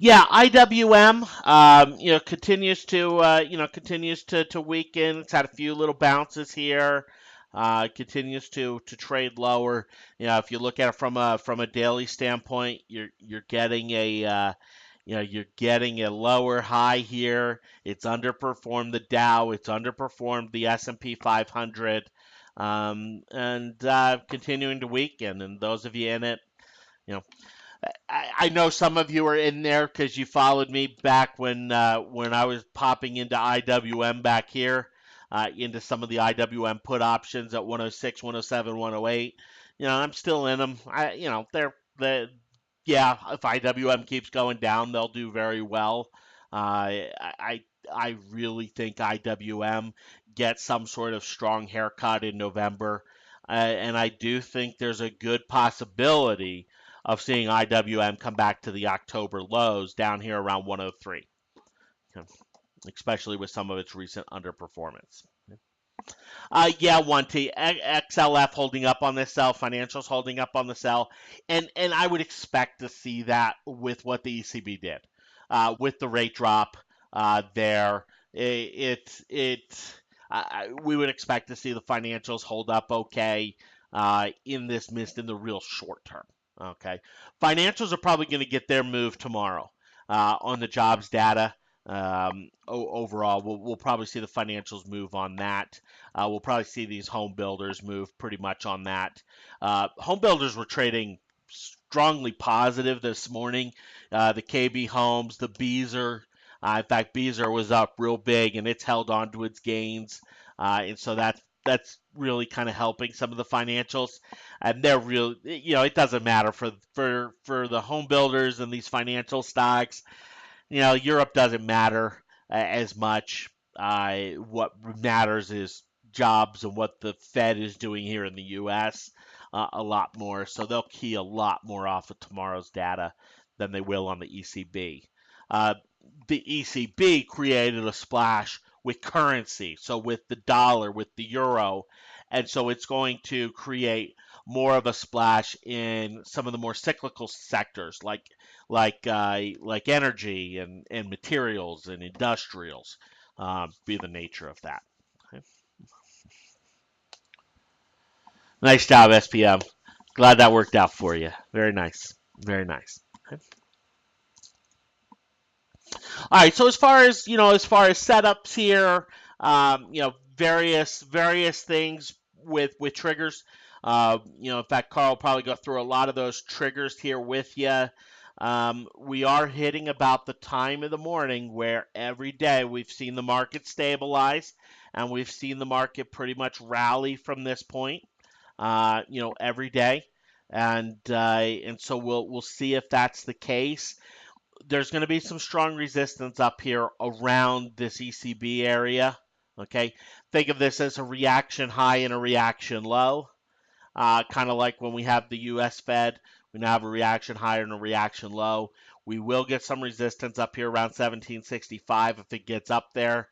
Yeah, IWM, continues to weaken. It's had a few little bounces here. Continues to trade lower. If you look at it from a daily standpoint, you're getting you're getting a lower high here. It's underperformed the Dow. It's underperformed the S&P 500, and continuing to weaken. And those of you in it, you know, I know some of you are in there because you followed me back when I was popping into IWM back here, into some of the IWM put options at 106, 107, 108. I'm still in them. Yeah, if IWM keeps going down, they'll do very well. I really think IWM gets some sort of strong haircut in November, and I do think there's a good possibility of seeing IWM come back to the October lows down here around 103, especially with some of its recent underperformance. Yeah, 1T. XLF holding up on this sell, financials holding up on the sell, and I would expect to see that with what the ECB did, with the rate drop there. We would expect to see the financials hold up okay in this mist in the real short term. Okay, financials are probably going to get their move tomorrow on the jobs data. Overall, we'll probably see the financials move on that. We'll probably see these home builders move pretty much on that. Home builders were trading strongly positive this morning. The KB Homes, the Beazer. In fact, Beazer was up real big, and it's held on to its gains, and so that's really kind of helping some of the financials. And they're real. It doesn't matter for the home builders and these financial stocks. Europe doesn't matter as much. What matters is jobs and what the Fed is doing here in the U.S. A lot more. So they'll key a lot more off of tomorrow's data than they will on the ECB. The ECB created a splash with currency, so with the dollar, with the euro, and so it's going to create more of a splash in some of the more cyclical sectors like energy and materials and industrials, be the nature of that. Okay. Nice job, SPM. Glad that worked out for you. Very nice. Very nice. Okay. All right. So as far as setups here, various things with triggers. In fact, Carl will probably go through a lot of those triggers here with you. We are hitting about the time of the morning where every day we've seen the market stabilize and we've seen the market pretty much rally from this point. Every day, and so we'll see if that's the case. There's going to be some strong resistance up here around this ECB area. Okay, think of this as a reaction high and a reaction low. Kind of like when we have the U.S. Fed, we now have a reaction high and a reaction low. We will get some resistance up here around 1765 if it gets up there.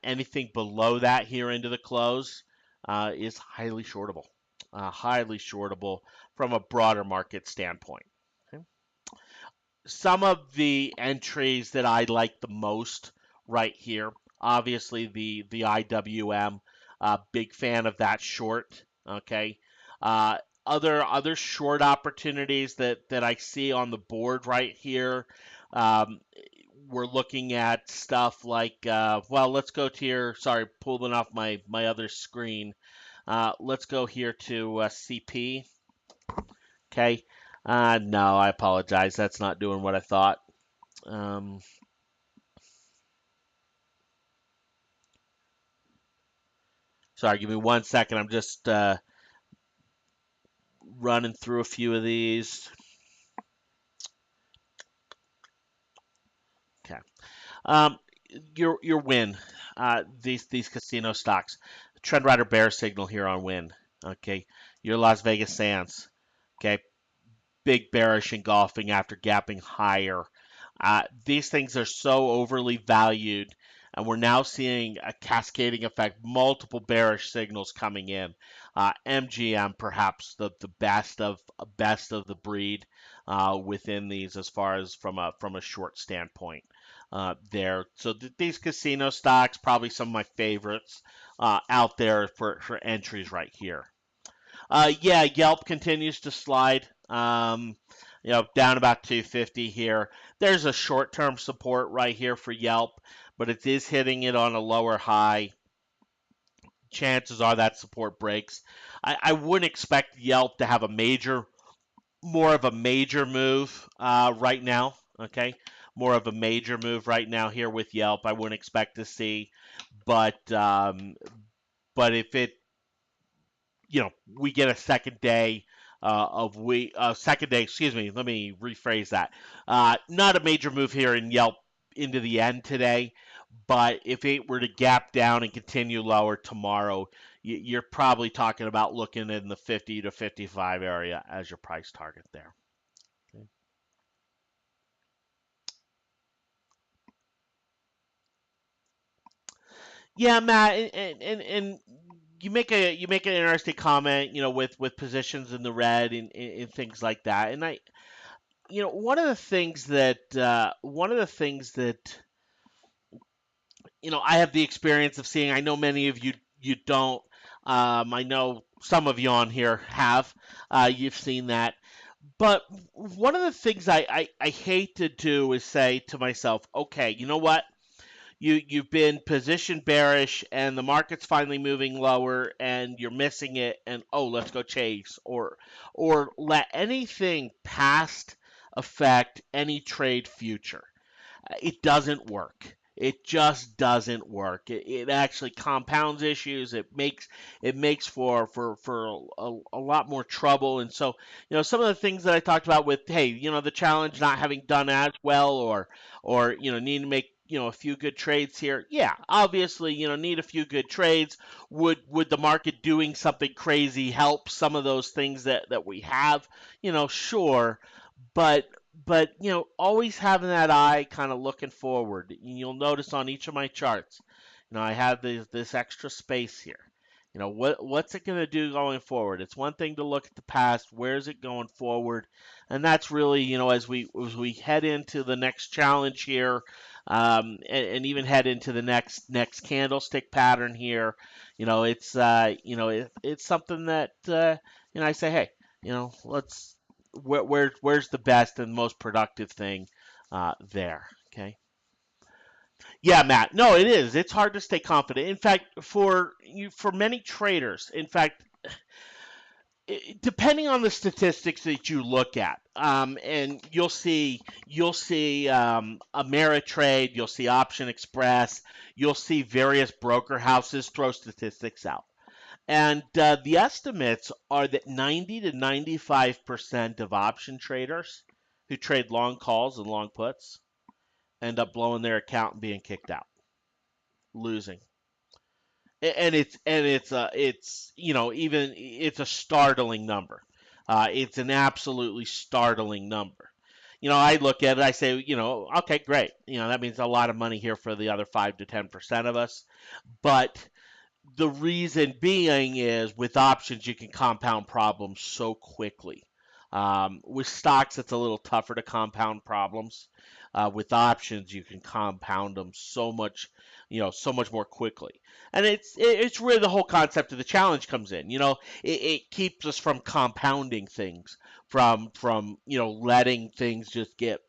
Anything below that here into the close is highly shortable. Highly shortable from a broader market standpoint. Okay. Some of the entries that I like the most right here, obviously the IWM, big fan of that short. Okay. Uh, other short opportunities that I see on the board right here. Um, we're looking at stuff like, let's go to your, sorry, pulling off my other screen. Let's go here to CP. Okay. No, I apologize. That's not doing what I thought. Um, Sorry, give me 1 second. I'm just running through a few of these. Okay. Um, your win. These casino stocks. Trend Rider bear signal here on win. Okay. Your Las Vegas Sands. Okay. Big bearish engulfing after gapping higher. These things are so overly valued and we're now seeing a cascading effect, multiple bearish signals coming in. MGM perhaps the best of the breed within these as far as from a short standpoint. There, so these casino stocks probably some of my favorites out there for entries right here. Yeah, Yelp continues to slide. Down about 250 here. There's a short-term support right here for Yelp, but it is hitting it on a lower high. Chances are that support breaks. I wouldn't expect Yelp to have more of a major move right now. Okay, more of a major move right now here with Yelp. I wouldn't expect to see, but if it we get a second day second day, excuse me, let me rephrase that. Not a major move here in Yelp into the end today, but if it were to gap down and continue lower tomorrow, you're probably talking about looking in the 50 to 55 area as your price target there. Okay. Yeah, Matt, and you make an interesting comment, with positions in the red and things like that. And one of the things that I have the experience of seeing. I know many of you don't. I know some of you on here have. You've seen that. But one of the things I hate to do is say to myself, okay, you know what? You've been position bearish and the market's finally moving lower and you're missing it, and oh, let's go chase, or let anything past affect any trade future. It doesn't work. It just doesn't work. It actually compounds issues. It makes for a lot more trouble. And so, some of the things that I talked about with, hey, the challenge not having done as well, or need to make a few good trades here. Yeah, obviously, need a few good trades. Would the market doing something crazy help some of those things that we have? Sure, but always having that eye kind of looking forward. You'll notice on each of my charts, I have this extra space here. What's it going to do going forward? It's one thing to look at the past. Where's it going forward? And that's really, as we head into the next challenge here, and even head into the next candlestick pattern here. It's something that I say, hey, let's where's the best and most productive thing there. Okay. Yeah, Matt. No, it is. It's hard to stay confident. In fact, for many traders, in fact, depending on the statistics that you look at, and you'll see Ameritrade, you'll see Option Express, you'll see various broker houses throw statistics out. And the estimates are that 90 to 95% of option traders who trade long calls and long puts end up blowing their account and being kicked out, losing. It's a startling number. It's an absolutely startling number. I look at it, I say, okay, great. That means a lot of money here for the other 5 to 10% of us. But the reason being is with options, you can compound problems so quickly. With stocks, it's a little tougher to compound problems. With options, you can compound them so much more quickly. And it's really the whole concept of the challenge comes in. It keeps us from compounding things, from letting things just get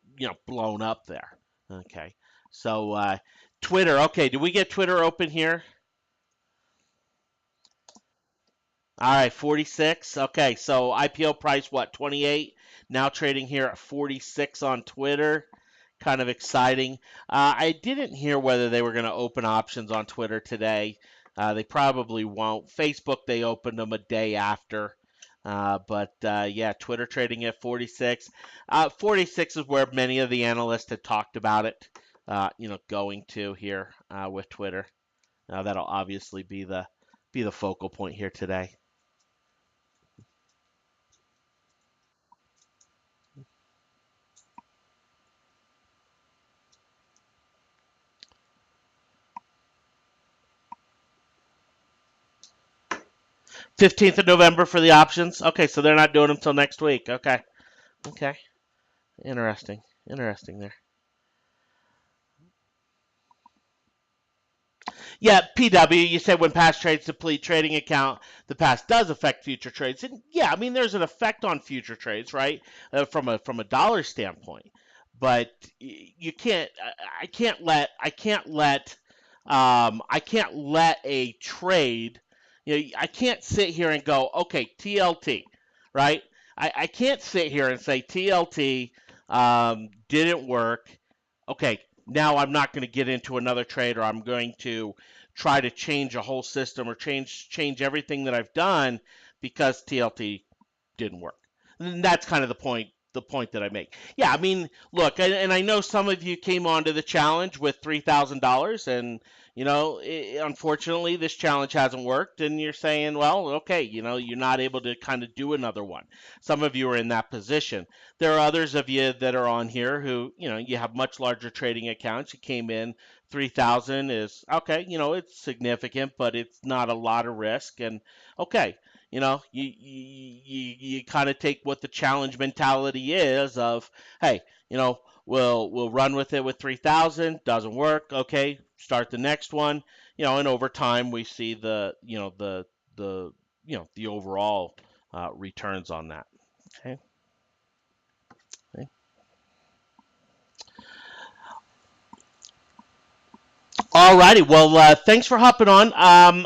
blown up there. Okay, so Twitter. Okay, do we get Twitter open here? All right, 46. Okay, so IPO price, what, 28? Now trading here at 46 on Twitter. Kind of exciting. I didn't hear whether they were going to open options on Twitter today. They probably won't. Facebook, they opened them a day after. But yeah, Twitter trading at 46. 46 is where many of the analysts had talked about it, going to here with Twitter. That'll obviously be the focal point here today. 15th of November for the options. Okay, so they're not doing them till next week. Okay. Okay. Interesting. Interesting there. Yeah, PW, you said when past trades deplete trading account, the past does affect future trades. And yeah, I mean there's an effect on future trades, right? From a dollar standpoint. But you can't I can't let a trade, I can't sit here and go, okay, TLT, right? I can't sit here and say TLT didn't work. Okay, now I'm not going to get into another trade, or I'm going to try to change a whole system or change everything that I've done because TLT didn't work. And that's kind of the point that I make. Yeah, I mean, look, and I know some of you came onto the challenge with $3,000, and unfortunately, this challenge hasn't worked, and you're saying, well, okay, you're not able to kind of do another one. Some of you are in that position. There are others of you that are on here who, you have much larger trading accounts. You came in 3,000 is okay, it's significant, but it's not a lot of risk, and okay, you kind of take what the challenge mentality is of, hey, we'll run with it with 3,000. Doesn't work. Okay, start the next one. And over time we see the overall returns on that. Okay. Okay. All righty. Well, thanks for hopping on.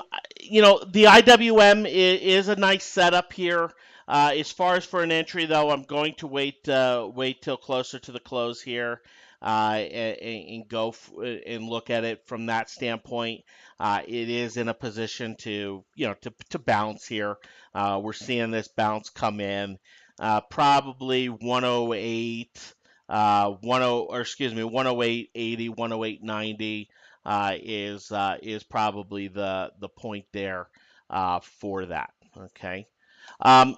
The IWM is a nice setup here. As far as for an entry, though, I'm going to wait till closer to the close here, and go and look at it from that standpoint. It is in a position to bounce here. We're seeing this bounce come in, probably 108, 10 or excuse me, 108.80, 108.90 is probably the point there for that. Okay.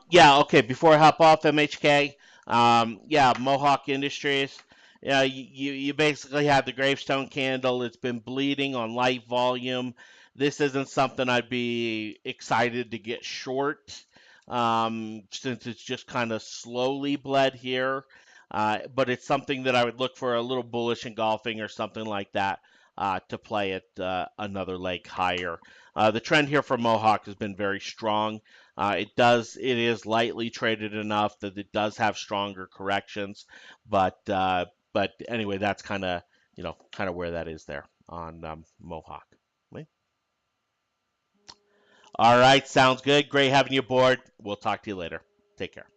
Yeah. Okay. Before I hop off MHK, yeah, Mohawk Industries. Yeah, you basically have the gravestone candle. It's been bleeding on light volume. This isn't something I'd be excited to get short, since it's just kind of slowly bled here. But it's something that I would look for a little bullish engulfing or something like that, to play it another leg higher. The trend here for Mohawk has been very strong. It is lightly traded enough that it does have stronger corrections, but anyway, that's kind of where that is there on Mohawk. Okay. All right, sounds good. Great having you aboard. We'll talk to you later. Take care.